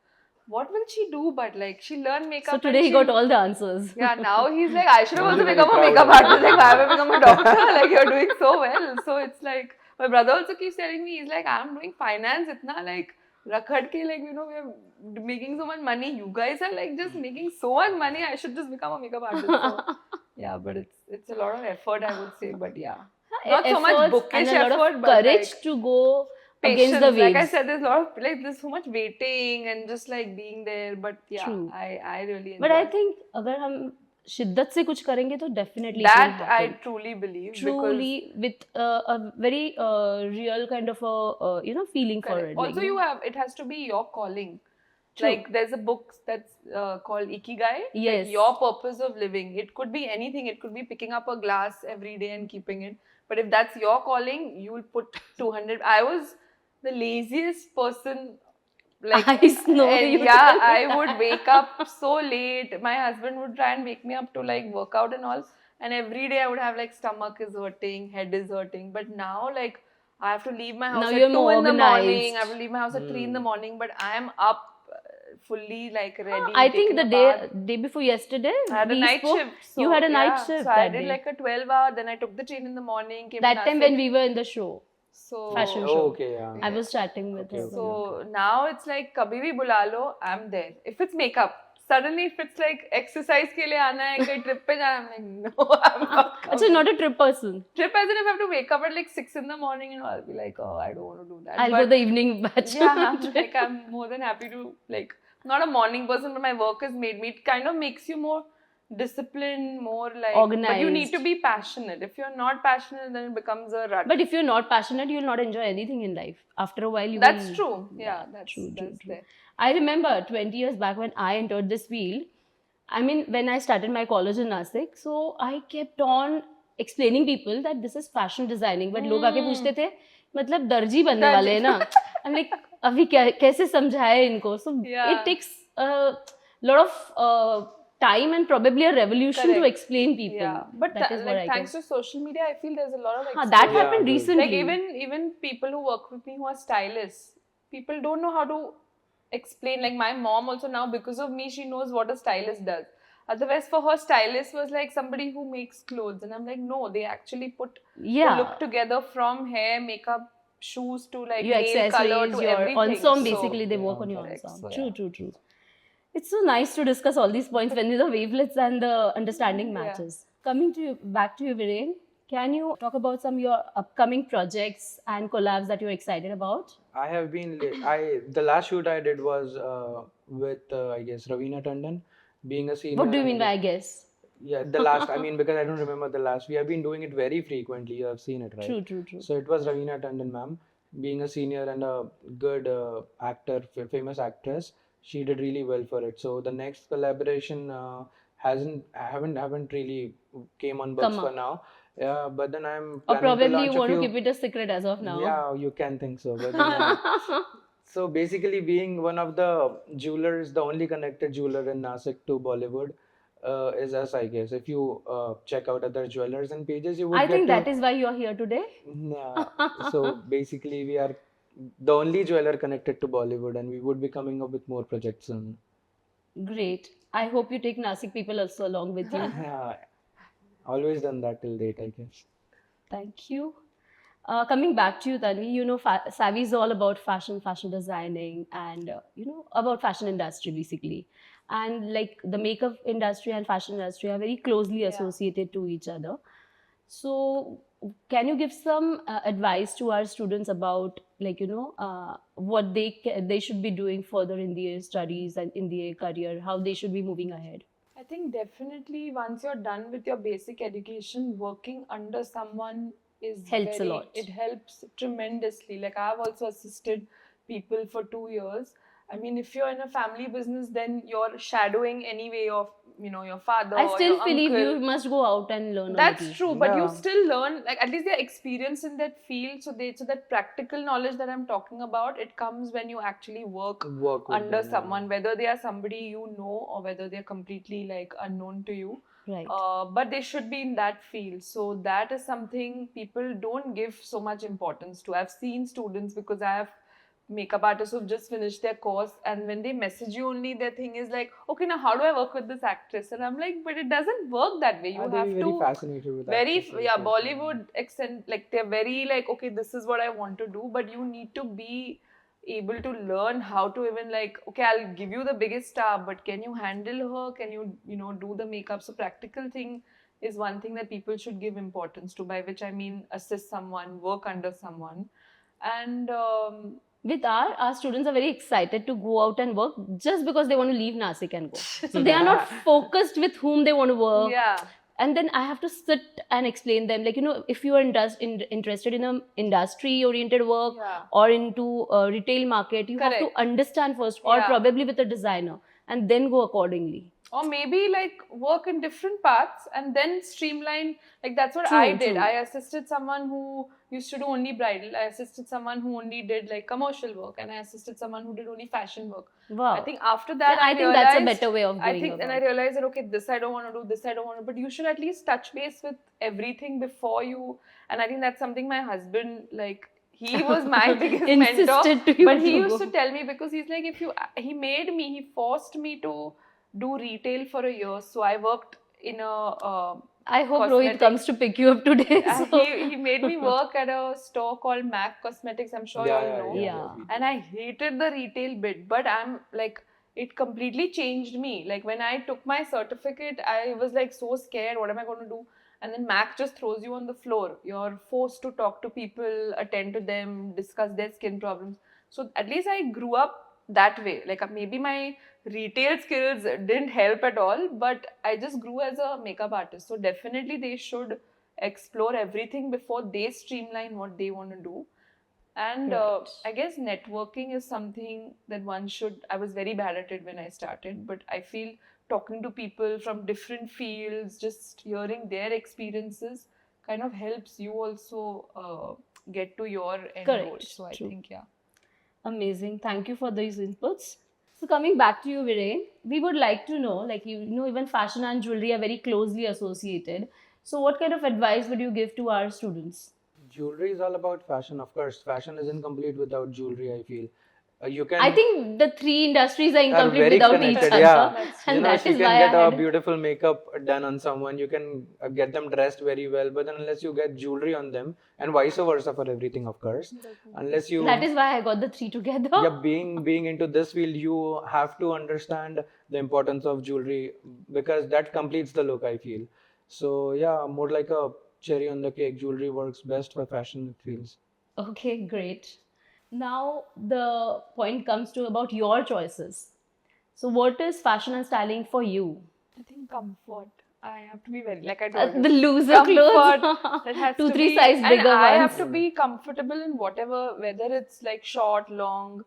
what will she do? But like she learned makeup. So today he got all the answers. Yeah, now he's like, I should have also become a makeup artist. Like, why have I become a doctor? Like, you're doing so well. So it's like, my brother also keeps telling me, he's like, I'm doing finance. Itna like, rakhad ke, like, we're making so much money. You guys are like just making so much money. I should just become a makeup artist. So, yeah, but it's a lot of effort, I would say. But yeah, not so much Efforts bookish and a lot effort, of but courage like to go patience. against the waves. Like I said, there's a lot of like there's so much waiting and just like being there. But yeah, True. I really enjoy. But I think अगर हम शिद्दत से कुछ करेंगे तो definitely it that will I happen. truly believe. Truly with a very real kind of a feeling for Correct. it. Also, it has to be your calling. True. Like there's a book that's called Ikigai. Yes. Like your purpose of living. It could be anything. It could be picking up a glass every day and keeping it. But if that's your calling, you'll put 200. I was the laziest person. Like, I know and you yeah, tell me I that. would wake up so late. My husband would try and wake me up to like work out and all. And every day I would have like stomach is hurting, head is hurting. But now like I have to leave my house Now at you're 2 more in the morning. organized. I have to leave my house at 3 in the morning. But I am up fully like ready. I think taken the a bath. day before yesterday I had a we night spoke. shift. So, You had a night yeah, shift So I that did day. like a 12-hour. Then I took the train in the morning. Came That to time Nasik. when we were in the show, So fashion Oh, show. okay, yeah. I was chatting with her. So now it's like kabhi bhi bula lo, I'm there. If it's makeup, suddenly if it's like exercise ke liye aana hai, kahin trip pe jana, I'm like no, I'm not. Actually, not a trip person. Trip as in if I have to wake up at like 6 in the morning, I'll be like, oh, I don't want to do that. I'll But go the evening batch. yeah, like I'm more than happy to like. Not a morning person, but my work has made me. It kind of makes you more disciplined, more like Organized. But you need to be passionate. If you're not passionate, then it becomes a rut. But if you're not passionate, you'll not enjoy anything in life. After a while, you That's will... true. Yeah, that's true. there. I remember 20 years back when I entered this field. I mean, when I started my college in Nasik, so I kept on explaining people that this is fashion designing. But लोग आके पूछते थे, मतलब दर्जी बनने वाले हैं ना? I'm like, अभी कैसे समझाए इनको? So it takes a lot of time and probably a revolution to explain people. Yeah, but that is what like I thanks to social media, I feel there's a lot of that exposure. happened Yeah, recently. Like even people who work with me who are stylists, people don't know how to explain. Like my mom also now, because of me, she knows what a stylist does. Otherwise, for her, stylist was like somebody who makes clothes, and I'm like, no, they actually put the look together from hair, makeup, shoes to like your nail color to your everything. ensemble, basically they work on your correct. ensemble. So, True. It's so nice to discuss all these points when the wavelets and the understanding matches. Coming to back to you, Viren, can you talk about some of your upcoming projects and collabs that you're excited about? I have been. The last shoot I did was with I guess Ravina Tandon, being a senior. What do you mean by I guess? Yeah, the last. I mean, because I don't remember the last. We have been doing it very frequently. You have seen it, right? True. So it was Ravina Tandon, ma'am, being a senior and a good actor, famous actress. She did really well for it. So the next collaboration haven't really came on books for now. Yeah, but then I'm Or planning probably to launch you a want to few. keep it a secret as of now. Yeah, you can think so. But then, so basically, being one of the jewelers, the only connected jeweler in Nasik to Bollywood, is us, I guess. If you check out other jewelers and pages, you would I get think to... that is why you're here today. Nah. So basically, we are the only jeweler connected to Bollywood, and we would be coming up with more projects soon. Great. I hope you take Nasik people also along with you. Yeah, always done that till date, I guess. Thank you. Coming back to you, Tanvi, you know, Savvy is all about fashion designing, and about fashion industry basically. And like the makeup industry and fashion industry are very closely associated to each other. So, can you give some advice to our students about what they should be doing further in their studies and in their career, how they should be moving ahead? I think definitely once you're done with your basic education, working under someone helps a lot. It helps tremendously. Like I've also assisted people for 2 years. I mean, if you're in a family business, then you're shadowing anyway of your father. I still or your believe uncle. you must go out and learn. That's true, but you Yeah. still learn. Like at least they're experienced in that field. So that practical knowledge that I'm talking about, it comes when you actually work Work with under them, someone, whether they are somebody you know or whether they're completely like unknown to you. Right. But they should be in that field. So that is something people don't give so much importance to. I've seen students, because I have makeup artists who've just finished their course, and when they message you only, their thing is like, okay, now how do I work with this actress? And I'm like, but it doesn't work that way. You They're have very to fascinated with actresses, Bollywood accent, like they're very like, okay, this is what I want to do, but you need to be able to learn how to even like, okay, I'll give you the biggest star, but can you handle her? Can you, do the makeup? So practical thing is one thing that people should give importance to, by which I mean assist someone, work under someone. And With our students are very excited to go out and work just because they want to leave Nasik and go. So they are not focused with whom they want to work. yeah. And then I have to sit and explain them, like, if you are interested in a industry-oriented work Yeah. or into a retail market, you have Correct. to understand first, or Yeah. probably with a designer, and then go accordingly. Or maybe like work in different paths and then streamline. Like that's what True, I did. true. I assisted someone who used to do only bridal. I assisted someone who only did like commercial work, and I assisted someone who did only fashion work. Wow. I think after that, I think that's a better way of I going think, and I about. realized that okay, this I don't want to do, this I don't want to, but you should at least touch base with everything before you. And I think that's something my husband, like, he was my biggest mentor, Insisted to you but he to used go. to tell me, because he's like, he forced me to do retail for a year. So I worked in a I hope cosmetic- Rohit comes to pick you up today. So. he made me work at a store called MAC Cosmetics. I'm sure you all know. Yeah. And I hated the retail bit, but I'm like, it completely changed me. Like when I took my certificate, I was like so scared. What am I going to do? And then MAC just throws you on the floor. You're forced to talk to people, attend to them, discuss their skin problems. So at least I grew up that way. Like maybe my retail skills didn't help at all, but I just grew as a makeup artist. So definitely they should explore everything before they streamline what they want to do. And Right. I guess networking is something that one should. I was very bad at it when I started, but I feel talking to people from different fields, just hearing their experiences kind of helps you also get to your end Correct. goal. So I True. think, yeah. Amazing. Thank you for these inputs. So coming back to you, Viren, we would like to know, like, even fashion and jewelry are very closely associated. So what kind of advice would you give to our students? Jewelry is all about fashion, of course. Fashion is incomplete without jewelry, I feel. You can I think the three industries are are incomplete very without connected. each other. Yeah, That's And you know, that if you is can why get I a had... beautiful makeup done on someone, you can get them dressed very well. But then unless you get jewelry on them, and vice versa for everything, of course, unless you That is why I got the three together. yeah, being into this field, you have to understand the importance of jewelry, because that completes the look, I feel. So yeah, more like a cherry on the cake. Jewelry works best for fashion, it feels. Okay, great. Now the point comes to about your choices. So what is fashion and styling for you? I think comfort. I have to be very, like I told you. The loser Comfort, clothes. that has 2, to 3 be, size and bigger I ones. have to be comfortable in whatever, whether it's like short, long.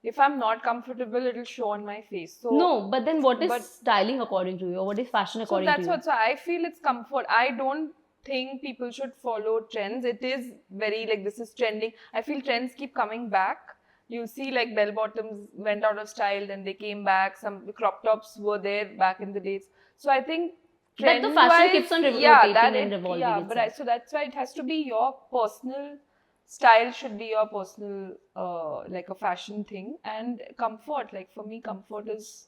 If I'm not comfortable, it'll show on my face. So No, but then what is but- styling according to you, or what is fashion so according that's to you? what. So I feel it's comfort. I don't think people should follow trends. It is very like, this is trending. I feel trends keep coming back. You see, like bell bottoms went out of style, then they came back. Some crop tops were there back in the days. So I think That the fashion trend-wise, keeps on yeah, rotating that and it, revolving yeah, but itself. so that's why it has to be your personal style, should be your personal like a fashion thing. And comfort, like for me, comfort is,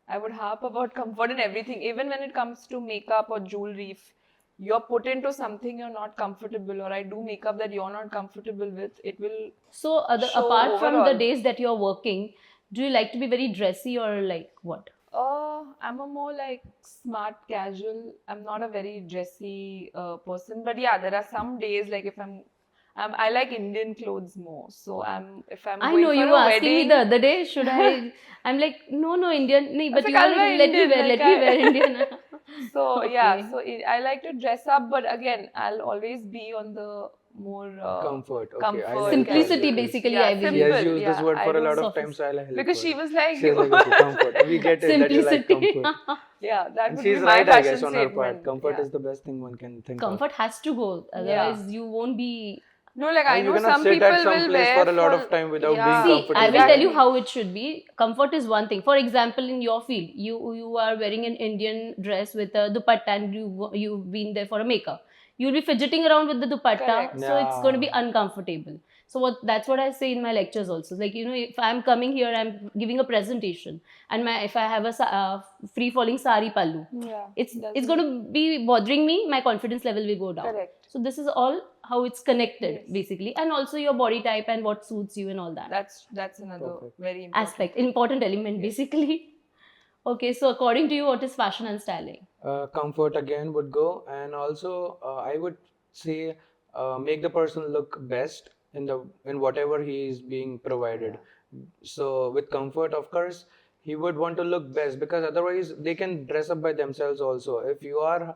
I would harp about comfort in everything, even when it comes to makeup or jewelry. If you're put into something you're not comfortable, or I do makeup that you're not comfortable with, it will. So show apart from the overall. days that you're working, do you like to be very dressy or like what? I'm a more like smart casual. I'm not a very dressy person, but yeah, there are some days like if I like Indian clothes more. So if I'm I going know for you a were asking me wedding, the other day, should I? I'm like, no, Indian. No, but like, you are I'll like, wear let me Indian, wear, like let me wear Indian. So Okay. yeah, so I like to dress up, but again, I'll always be on the more Comfort. Okay, I comfort, like Simplicity, that. basically, Yeah, I believe. She has simple, used this yeah, word I for a don't lot of sophisticated. times, so I'll help because her. she was like, She was like, okay, comfort. We get it that you like Simplicity. comfort. yeah, that And would she's be my right, I fashion guess, on her statement. part. Comfort Yeah. is the best thing one can think of. Comfort has to go, otherwise you won't be. No, like I You know cannot some sit people at some will place wear for a lot of time without being See, comfortable. I will tell you Exactly. how it should be. Comfort is one thing. For example, in your field, you are wearing an Indian dress with a dupatta, and you've been there for a makeup. You'll be fidgeting around with the dupatta, Correct. so it's going to be Yeah. uncomfortable. So that's what I say in my lectures also. Like, if I'm coming here, I'm giving a presentation, and if I have a free falling sari pallu, Yeah, it's going to be bothering me. My confidence level will go down. Correct. So this is all how it's connected basically, and also your body type and what suits you and all that That's another Perfect. very important aspect, important element basically. Okay, so according to you, what is fashion and styling? Comfort again would go, and also I would say make the person look best in whatever he is being provided. So with comfort, of course, he would want to look best, because otherwise they can dress up by themselves also. If you are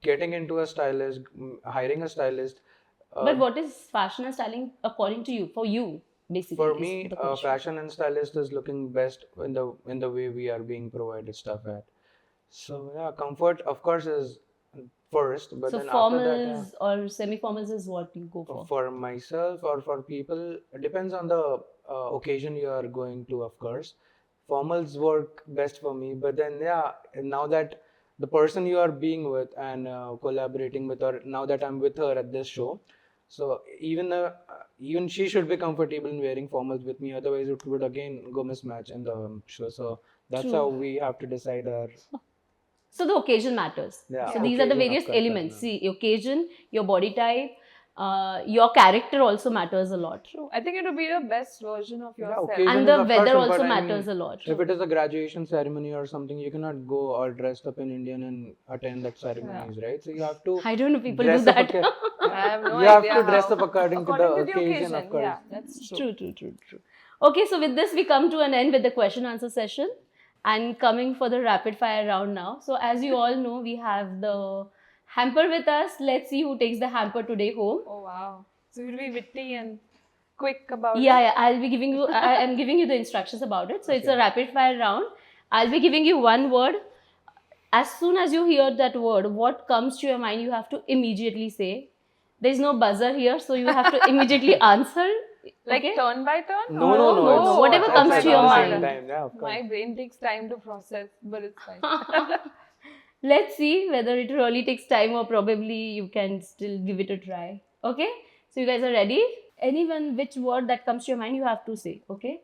getting into a stylist, hiring a stylist, But what is fashion and styling according to you, for you basically? for is me, the question. fashion and stylist is looking best in the way we are being provided stuff at. So yeah, comfort of course is first, but So then after that, formals or semi-formals is what you go for. for myself or for people, it depends on the occasion you are going to. Of course, formals work best for me. But then yeah, now that the person you are being with and collaborating with, or now that I'm with her at this show, so even she should be comfortable in wearing formals with me. Otherwise, it would again go mismatch in the show. So that's True. how we have to decide our. So the occasion matters. Yeah, So these are the occasion, of various course, that elements. matters. See, occasion, your body type, your character also matters a lot. True. I think it would be the best version of yourself. occasion And is the of weather course, also but I matters mean, a lot. If it is a graduation ceremony or something, you cannot go all dressed up in Indian and attend that ceremonies, right? So you have to I don't know, people do dress up. that. I have no You have idea to dress how. up according to the occasion, of course. Yeah, that's true. True. Okay, so with this, we come to an end with the question answer session and coming for the rapid fire round now. So as you all know, we have the hamper with us. Let's see who takes the hamper today home. Oh wow. So you'll be witty and quick about it. Yeah, I'll be giving you, I am giving you the instructions about it. So it's a rapid fire round. I'll be giving you one word. As soon as you hear that word, what comes to your mind, you have to immediately say. There's no buzzer here, so you have to immediately answer. Like Okay? turn by turn? No, no, whatever it's comes like to your all the same mind. time, yeah, of course. My brain takes time to process, but it's fine. Let's see whether it really takes time or probably you can still give it a try. Okay? So you guys are ready? Anyone, which word that comes to your mind, you have to say. Okay?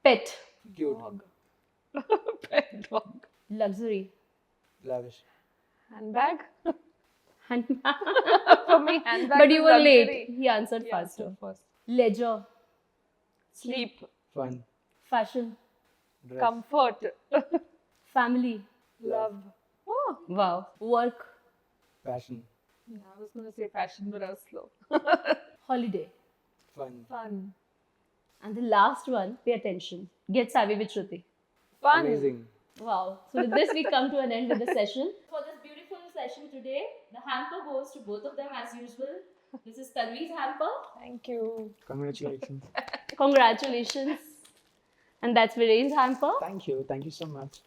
Pet. Cute, Dog. Pet dog. Luxury. lavish. Handbag? Handbag. For me, handbag But is you were luxury. late. He answered Yeah, faster. so first. Leisure. Sleep. Fun, Fashion. dress, Comfort. Family. Love. Oh. Wow. Work. passion, Yeah, I was going to say fashion, but I was slow. Holiday. fun, Fun. And the last one, pay attention. Get savvy with Shruti. Fun. amazing. Wow. So with this, we come to an end with the session. For this beautiful session today, the hamper goes to both of them as usual. This is Tanvi's hamper. Thank you. Congratulations. Congratulations. And that's Viren's hamper. Thank you so much.